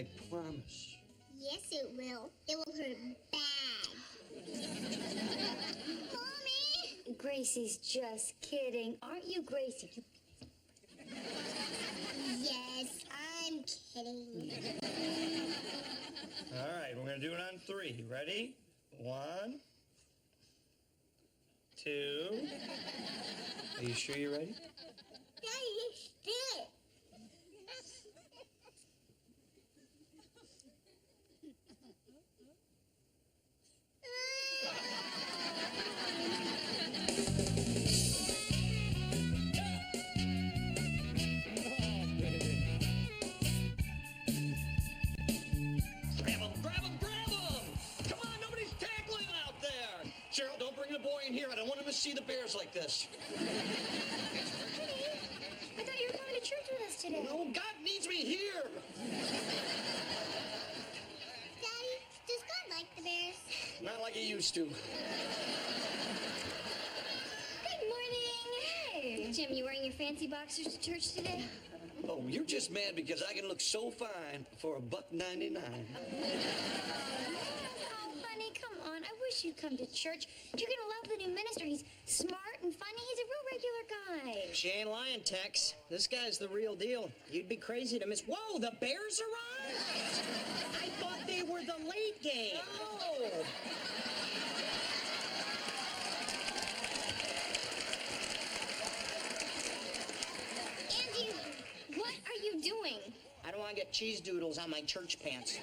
I promise. Yes, it will. It will hurt bad. Mommy! Gracie's just kidding. Aren't you, Gracie? Yes, I'm kidding. All right, we're going to do it on 3. Ready? 1, 2. Are you sure you're ready? Daddy, stay. Cheryl, don't bring the boy in here. I don't want him to see the bears like this. Honey, I thought you were coming to church with us today. No, God needs me here. Daddy, does God like the bears? Not like he used to. Good morning. Hey. Jim, you wearing your fancy boxers to church today? Oh, you're just mad because I can look so fine for $1.99. I wish you'd come to church. You're gonna love the new minister. He's smart and funny. He's a real regular guy. She ain't lying, Tex. This guy's the real deal. You'd be crazy to miss. Whoa, the Bears arrived? I thought they were the late game. Oh. Andy, what are you doing? I don't want to get cheese doodles on my church pants.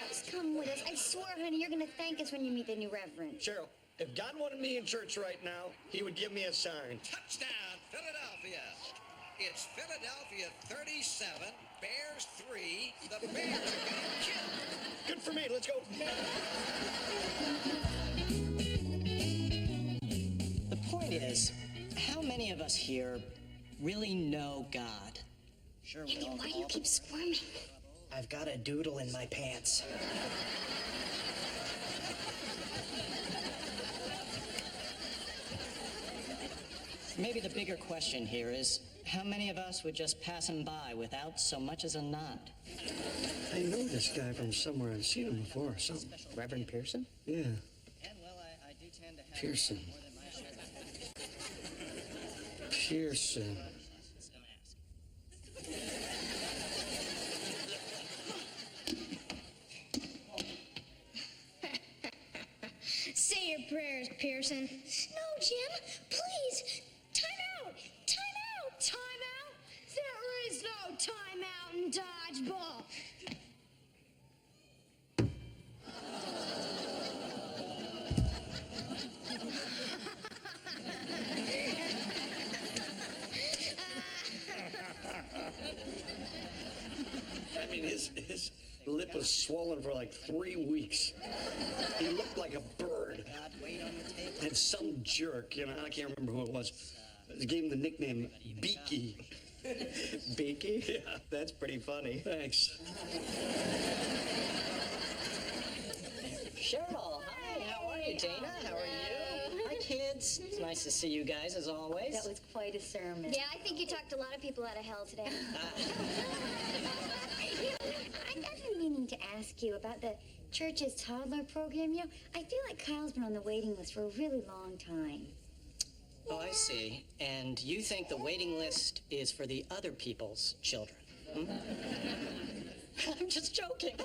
Just come with us. I swear, honey, you're gonna thank us when you meet the new reverend. Cheryl, if God wanted me in church right now, he would give me a sign. Touchdown, Philadelphia. It's Philadelphia 37, Bears 3. The Bears are getting killed. Good for me. Let's go. The point is, how many of us here really know God? Sure, we Andy, all why do you keep squirming? I've got a doodle in my pants. Maybe the bigger question here is, how many of us would just pass him by without so much as a nod? I know this guy from somewhere. I've seen him before or something. Reverend Pearson? Yeah. And, well, I do tend to have Pearson. more than my share of Pearson. Say your prayers, Pearson. No, Jim, please. Time out. Time out. Time out. There is no time out in dodgeball. I mean, his lip was swollen for like 3 weeks. He looked like a bird. And some jerk, I can't remember who it was, gave him the nickname Beaky. Beaky? Yeah. That's pretty funny. Thanks. Cheryl, hi, how are you? Dana, how are you? Hi, kids. It's nice to see you guys, as always. That was quite a sermon. Yeah, I think you talked a lot of people out of hell today. I've been meaning to ask you about the church's toddler program. I feel like Kyle's been on the waiting list for a really long time. Oh, I see. And you think the waiting list is for the other people's children? Hmm? I'm just joking.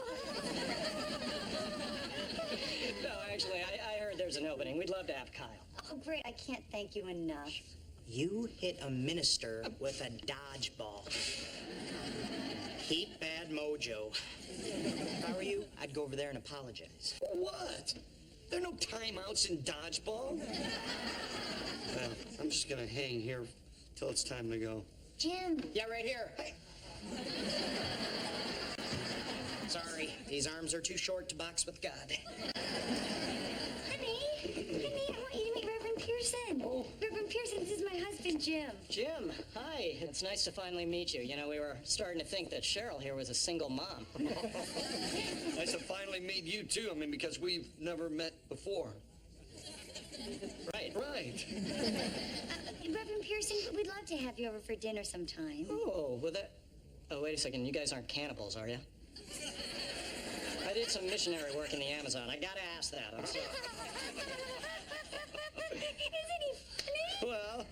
No, actually, I heard there's an opening. We'd love to have Kyle. Oh, great. I can't thank you enough. You hit a minister with a dodgeball. Heap bad mojo. If I were you, I'd go over there and apologize. For what? There are no timeouts in dodgeball. Well, I'm just going to hang here till it's time to go. Jim. Yeah, right here. Hey. Sorry, these arms are too short to box with God. Honey, I want you to meet Reverend Pearson. Oh. Reverend Pearson, this is my husband, Jim. Jim, hi. It's nice to finally meet you. We were starting to think that Cheryl here was a single mom. Nice to finally meet you, too. Because we've never met before. Right. Reverend Pearson, we'd love to have you over for dinner sometime. Oh, well, Oh, wait a second. You guys aren't cannibals, are you? I did some missionary work in the Amazon. I gotta ask that. I'm sorry. Isn't he funny? Well,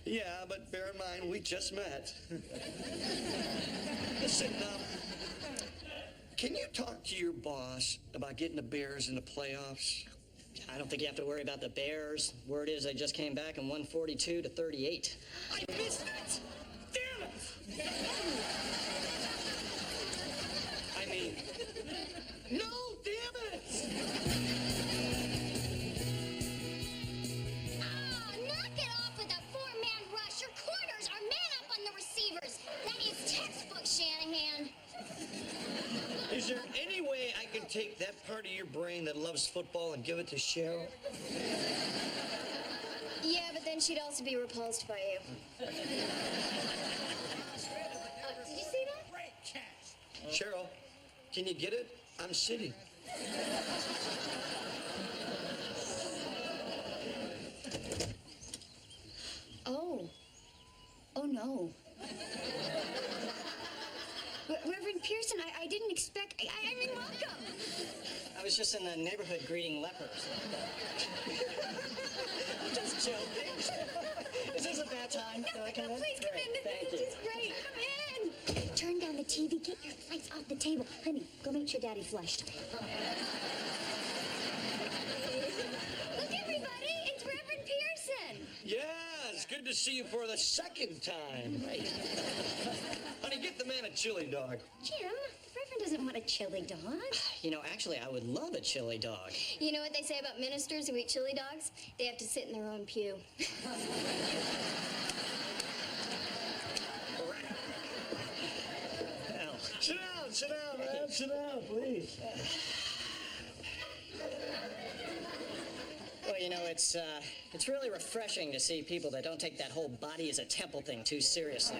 yeah, but bear in mind, we just met. Listen, can you talk to your boss about getting the Bears in the playoffs? I don't think you have to worry about the Bears. Word is they just came back and won 42-38. I missed it! Damn it! I mean, no, damn it! Knock it off with a four-man rush. Your corners are man up on the receivers. That is textbook, Shanahan. Is there any way I can take that part of your brain that loves football and give it to Cheryl? Yeah, but then she'd also be repulsed by you. Did you see that? Great catch. Cheryl, can you get it? I'm sitting. Oh. Oh, no. Reverend Pearson, I didn't expect... I mean, welcome. I was just in the neighborhood greeting lepers. Just joking. Is this a bad time? Can I come in? Please come in. Thank This you. is great. Come in. Turn down the TV. Get your lights off the table. Honey, go make sure Daddy flushed. Look, everybody. It's Reverend Pearson. Yeah, it's good to see you for the second time. Right. Honey, get the man a chili dog. Jim, Reverend doesn't want a chili dog. You know, actually, I would love a chili dog. You know what they say about ministers who eat chili dogs? They have to sit in their own pew. Well, Sit down, man. Sit down, please. well, you know, it's really refreshing to see people that don't take that whole body as a temple thing too seriously.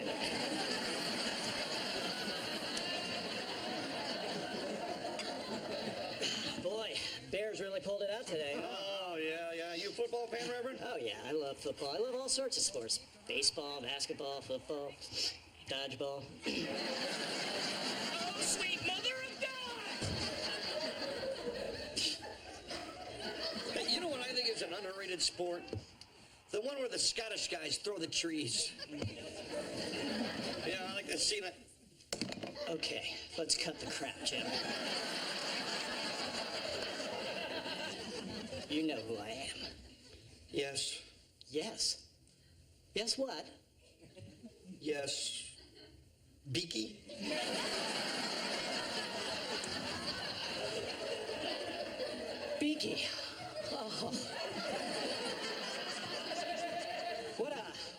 Boy, Bears really pulled it out today. Oh, yeah. You a football fan, Reverend? Oh, yeah, I love football. I love all sorts of sports. Baseball, basketball, football, dodgeball. Oh, sweet mother of God! Hey, you know what I think is an underrated sport? The one where the Scottish guys throw the trees. Yeah, I like to see that. Okay, let's cut the crap, Jim. You know who I am. Yes. Yes. Yes, what? Yes. Beaky? Beaky. Oh.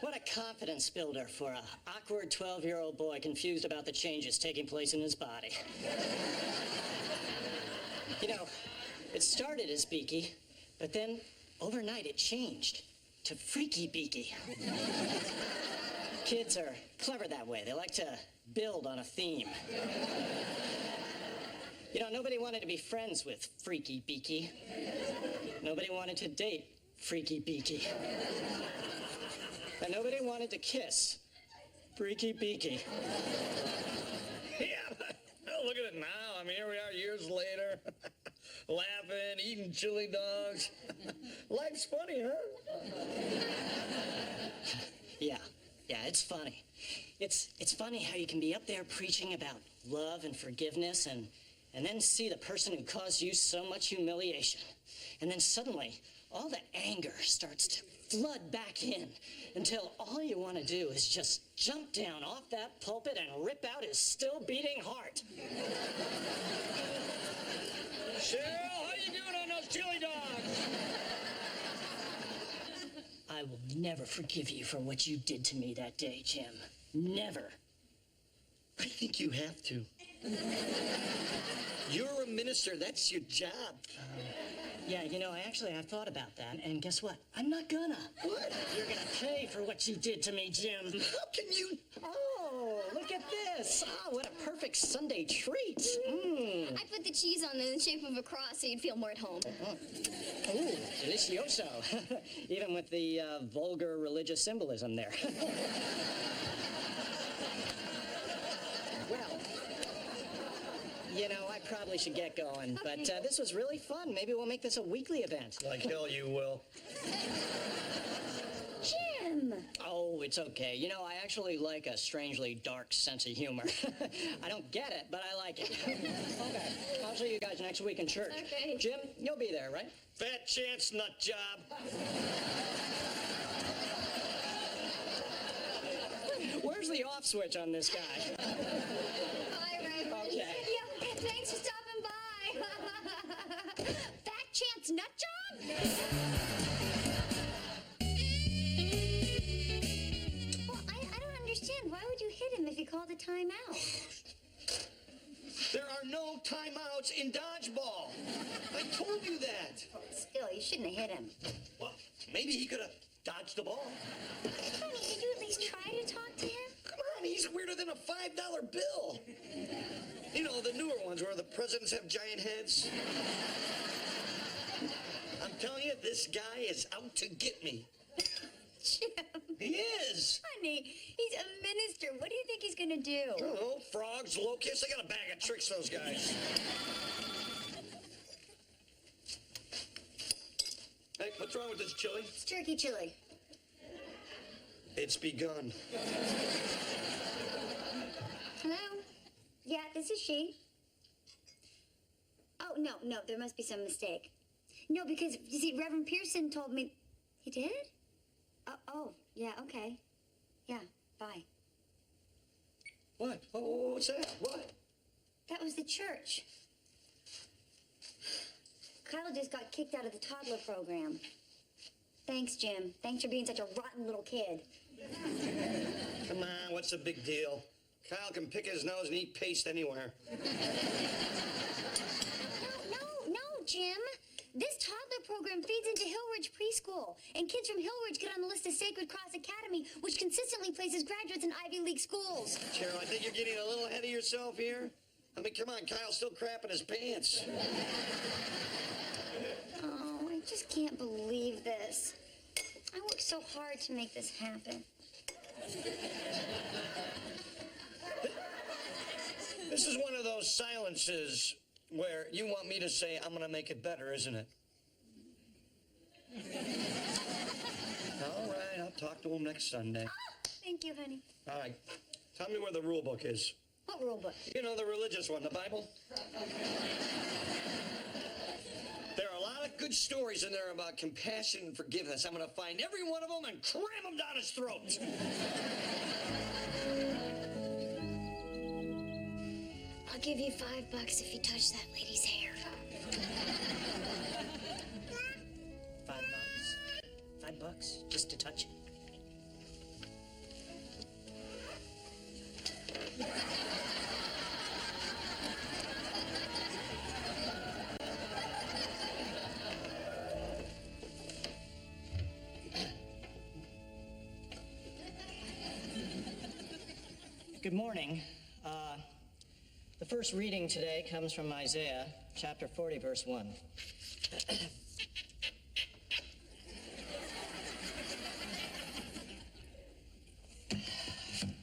What a confidence builder for a awkward 12-year-old boy confused about the changes taking place in his body. You know, it started as Beaky, but then overnight it changed to Freaky Beaky. Kids are clever that way. They like to build on a theme. You know, nobody wanted to be friends with Freaky Beaky. Nobody wanted to date Freaky Beaky. And nobody wanted to kiss Freaky Beaky. Yeah, look at it now. I mean, here we are years later. Laughing, eating chili dogs. Life's funny, huh? Yeah, it's funny. It's funny how you can be up there preaching about love and forgiveness and then see the person who caused you so much humiliation. And then suddenly, all the anger starts to flood back in until all you want to do is just jump down off that pulpit and rip out his still beating heart. Cheryl, how you doing on those chili dogs? I will never forgive you for what you did to me that day, Jim. Never. I think you have to. You're a minister. That's your job. Yeah, you know, I've thought about that, and guess what? I'm not gonna. What? You're gonna pay for what you did to me, Jim. How can you? Oh, look at this. Oh, what a perfect Sunday treat. I put the cheese on in the shape of a cross so you'd feel more at home. Ooh, delicioso. Even with the vulgar religious symbolism there. You know, I probably should get going, but this was really fun. Maybe we'll make this a weekly event. Like hell you will. Jim! Oh, it's okay. You know, I actually like a strangely dark sense of humor. I don't get it, but I like it. Okay, I'll see you guys next week in church. Okay. Jim, you'll be there, right? Fat chance nut job. Where's the off switch on this guy? Bye, Reverend. Okay. Yeah, thanks for stopping by. Fat chance nut job? Well, I don't understand. Why would you hit him if he called a timeout? There are no timeouts in dodgeball. I told you that. Still, you shouldn't have hit him. Well, maybe he could have dodged the ball. Honey, did you at least try to talk to him? Come on, he's weirder than a $5 bill. You know, the newer ones where the presidents have giant heads. I'm telling you, this guy is out to get me. Jim. He is. Honey, he's a minister. What do you think he's gonna do? Oh, frogs, locusts, they got a bag of tricks, those guys. Hey, what's wrong with this chili? It's turkey chili. It's begun. Hello? Yeah, this is she. Oh, no, there must be some mistake. No, because, you see, Reverend Pearson told me... He did? Oh, yeah, okay. Yeah, bye. What? What's that? What? That was the church. Kyle just got kicked out of the toddler program. Thanks, Jim. Thanks for being such a rotten little kid. Come on, what's the big deal? Kyle can pick his nose and eat paste anywhere. No, Jim. This toddler program feeds into Hillridge Preschool, and kids from Hillridge get on the list of Sacred Cross Academy, which consistently places graduates in Ivy League schools. Cheryl, I think you're getting a little ahead of yourself here. I mean, come on, Kyle's still crapping his pants. Oh, I just can't believe this. I worked so hard to make this happen. This is one of those silences where you want me to say, I'm going to make it better, isn't it? All right, I'll talk to him next Sunday. Thank you, honey. All right, tell me where the rule book is. What rule book? You know, the religious one, the Bible. There are a lot of good stories in there about compassion and forgiveness. I'm going to find every one of them and cram them down his throat. I'll give you $5 if you touch that lady's hair. $5? $5 just to touch it. Good morning. The first reading today comes from Isaiah chapter 40, verse 1.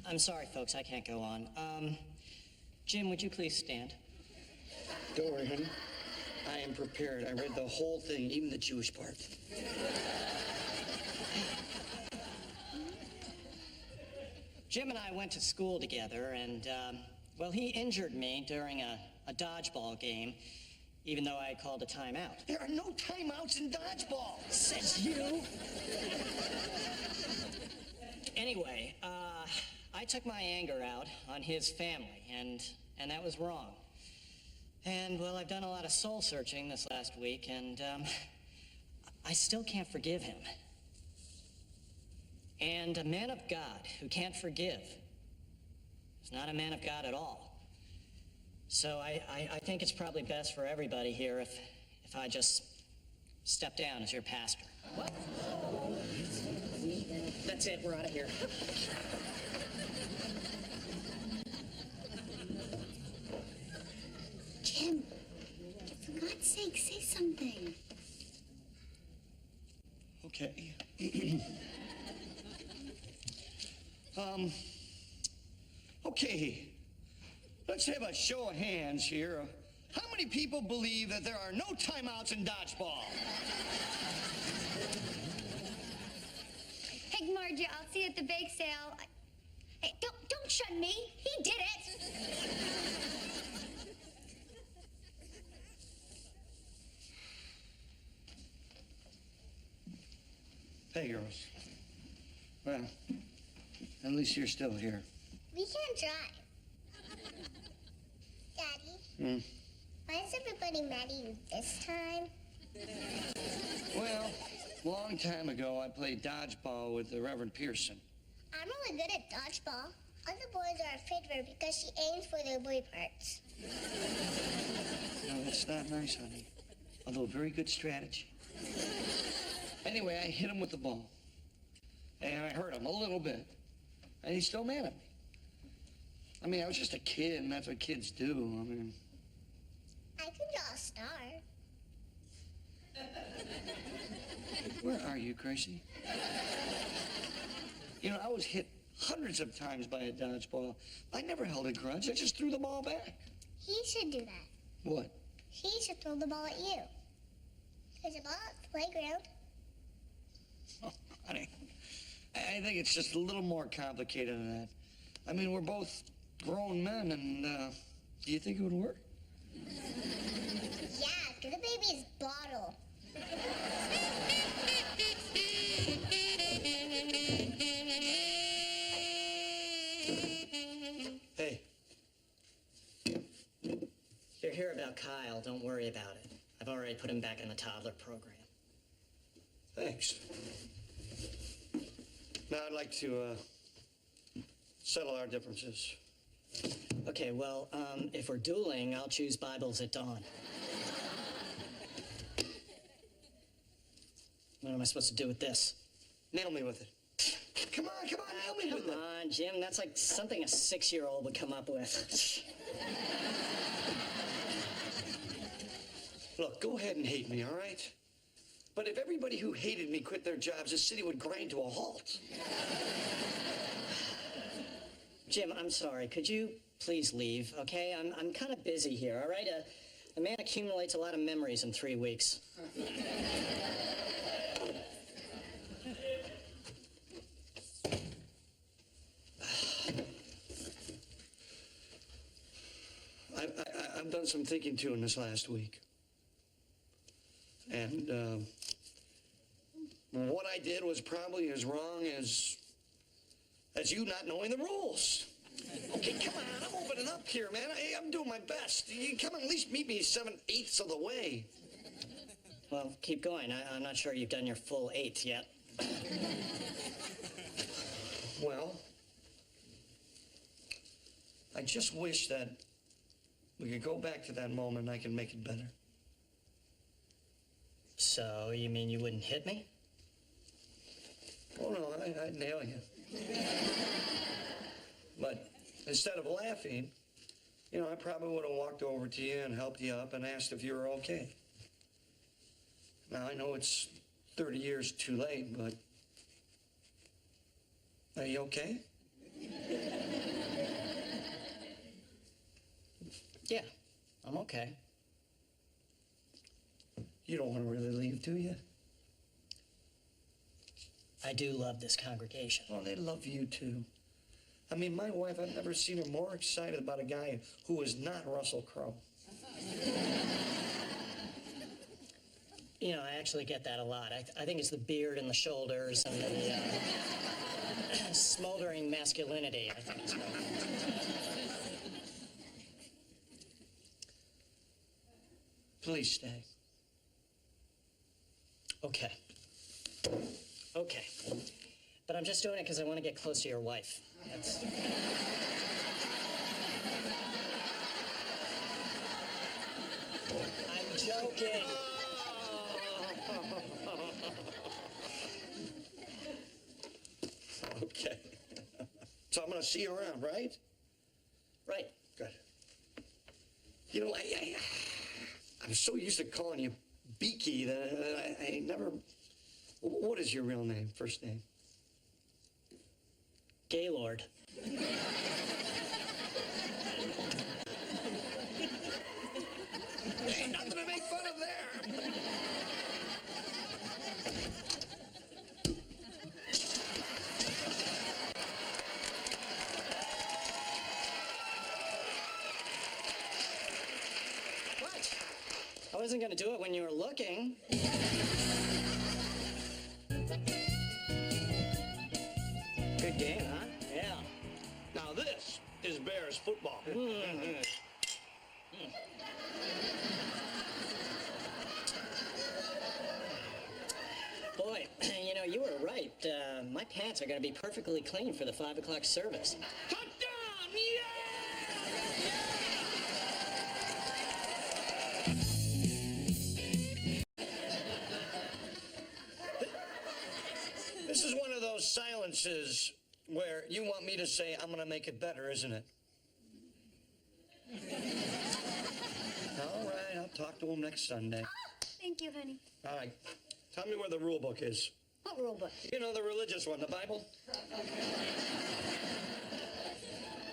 I'm sorry, folks, I can't go on. Jim, would you please stand? Don't worry, honey. I am prepared. I read the whole thing, even the Jewish part. Jim and I went to school together, and, well, he injured me during a dodgeball game, even though I called a timeout. There are no timeouts in dodgeball. Says you. Anyway, I took my anger out on his family, and that was wrong. And, well, I've done a lot of soul searching this last week, and I still can't forgive him. And a man of God who can't forgive is not a man of God at all. So I think it's probably best for everybody here if I just step down as your pastor. What? That's it, we're out of here. Jim, for God's sake, say something. Okay. Okay. Let's have a show of hands here. How many people believe that there are no timeouts in dodgeball? Hey, Margie, I'll see you at the bake sale. Hey, don't shun me. He did it. Hey, girls. Well, at least you're still here. We can't drive. Daddy, why is everybody mad at you this time? Well, a long time ago, I played dodgeball with the Reverend Pearson. I'm really good at dodgeball. Other boys are afraid of her because she aims for their boy parts. No, that's not nice, honey. Although, very good strategy. Anyway, I hit him with the ball. And I hurt him a little bit. And he's still mad at me. I mean, I was just a kid, and that's what kids do. I mean... I can draw a star. Where are you, Gracie? You know, I was hit hundreds of times by a dodgeball. I never held a grudge. I just threw the ball back. He should do that. What? He should throw the ball at you. There's a ball at the playground. Oh, honey, I think it's just a little more complicated than that. I mean, we're both grown men, and do you think it would work? Yeah, get a baby's bottle. Hey. If you're here about Kyle, don't worry about it. I've already put him back in the toddler program. Thanks. Now I'd like to settle our differences. Okay, well, if we're dueling, I'll choose Bibles at dawn. What am I supposed to do with this? Nail me with it. Come on, nail me with it. Come on, Jim, that's like something a 6-year-old would come up with. Look, go ahead and hate me, all right? But if everybody who hated me quit their jobs, this city would grind to a halt. Jim, I'm sorry. Could you please leave, okay? I'm kind of busy here, all right? A man accumulates a lot of memories in 3 weeks. I've done some thinking, too, in this last week. And what I did was probably as wrong as you not knowing the rules. Okay, come on, I'm opening up here, man. I'm doing my best. You come and at least meet me 7/8 of the way. Well, keep going. I'm not sure you've done your full 8th yet. Well, I just wish that we could go back to that moment and I could make it better. So, you mean you wouldn't hit me? Oh, no, I'd nail you. But instead of laughing, you know, I probably would have walked over to you and helped you up and asked if you were okay. Now, I know it's 30 years too late, but are you okay? Yeah, I'm okay. You don't want to really leave, do you? I do love this congregation. Well, they love you, too. I mean, my wife, I've never seen her more excited about a guy who is not Russell Crowe. You know, I actually get that a lot. I think it's the beard and the shoulders and the smoldering masculinity, I think it's called. Please stay. Okay. Okay. But I'm just doing it because I want to get close to your wife. That's... I'm joking. Okay. So I'm going to see you around, right? Right. Good. You know, I'm so used to calling you Beaky that I never... What is your real name, first name? Gaylord. wasn't going to do it when you were looking. Good game, huh? Yeah. Now this is Bears football. Boy, you know, you were right. My pants are going to be perfectly clean for the 5 o'clock service. Touchdown! Yeah! This is one of those silences where you want me to say, I'm going to make it better, isn't it? All right, I'll talk to him next Sunday. Thank you, honey. All right, tell me where the rule book is. What rule book? You know, the religious one, the Bible.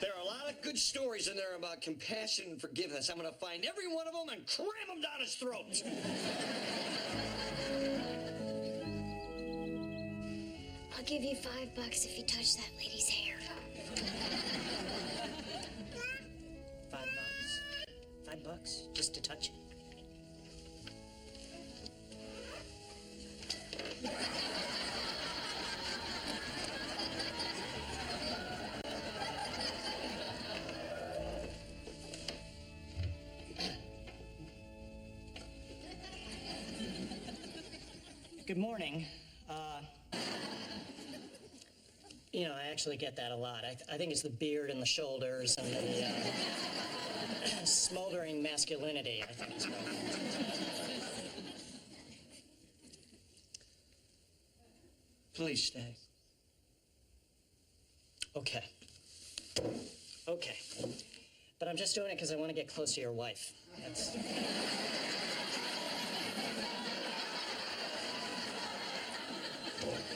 There are a lot of good stories in there about compassion and forgiveness. I'm going to find every one of them and cram them down his throat. I'll give you $5 if you touch that lady's hair. $5? $5 just to touch it. Good morning. You know, I actually get that a lot. I think it's the beard and the shoulders and the smoldering masculinity, I think it's called. Please stay. Okay. Okay. But I'm just doing it because I want to get close to your wife. That's...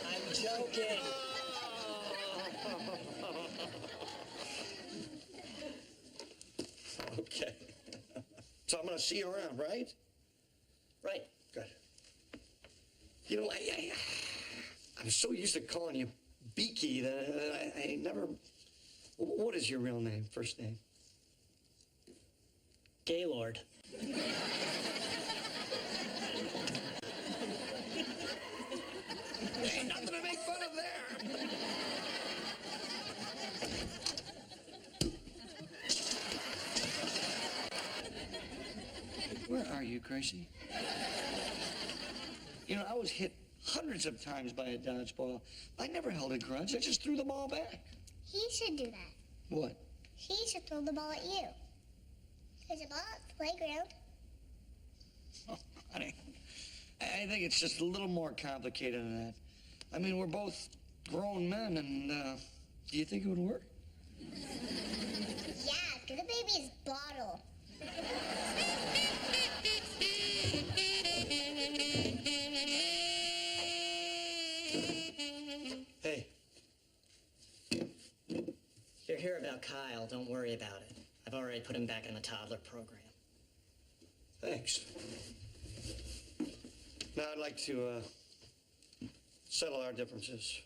I'm joking. Okay. So I'm going to see you around, right? Right. Good. You know, I'm so used to calling you Beaky that I never... What is your real name, first name? Gaylord. Ain't nothing to make fun of there. Where are you, Gracie? You know, I was hit hundreds of times by a dodgeball. I never held a grudge. I just threw the ball back. He should do that. What? He should throw the ball at you. There's a ball at the playground. Oh, honey, I think it's just a little more complicated than that. I mean, we're both grown men, and do you think it would work? Yeah, get a baby's bottle. Hey. If you're here about Kyle, don't worry about it. I've already put him back in the toddler program. Thanks. Now I'd like to settle our differences.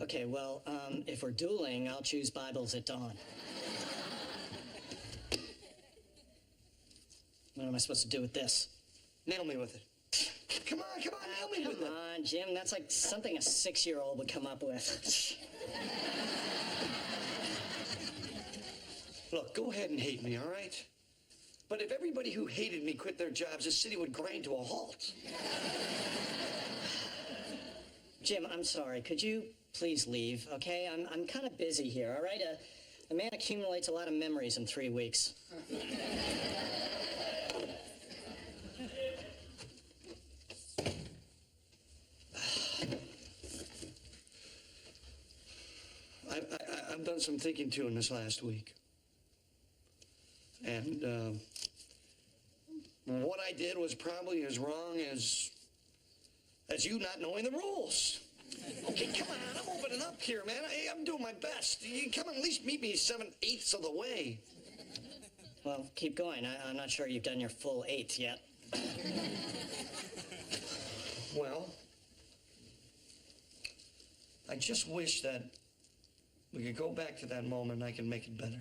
Okay, well, if we're dueling, I'll choose Bibles at dawn. What am I supposed to do with this? Nail me with it. Come on, nail me with it. Come on, Jim, that's like something a 6-year-old would come up with. Look, go ahead and hate me, all right? But if everybody who hated me quit their jobs, the city would grind to a halt. Jim, I'm sorry. Could you please leave, okay? I'm kind of busy here, all right? A man accumulates a lot of memories in 3 weeks. I've done some thinking, too, in this last week. And what I did was probably as wrong as you not knowing the rules. Okay, come on, I'm opening up here, man. I'm doing my best. You come and at least meet me 7/8 of the way. Well, keep going. I'm not sure you've done your full 8th yet. Well, I just wish that we could go back to that moment and I could make it better.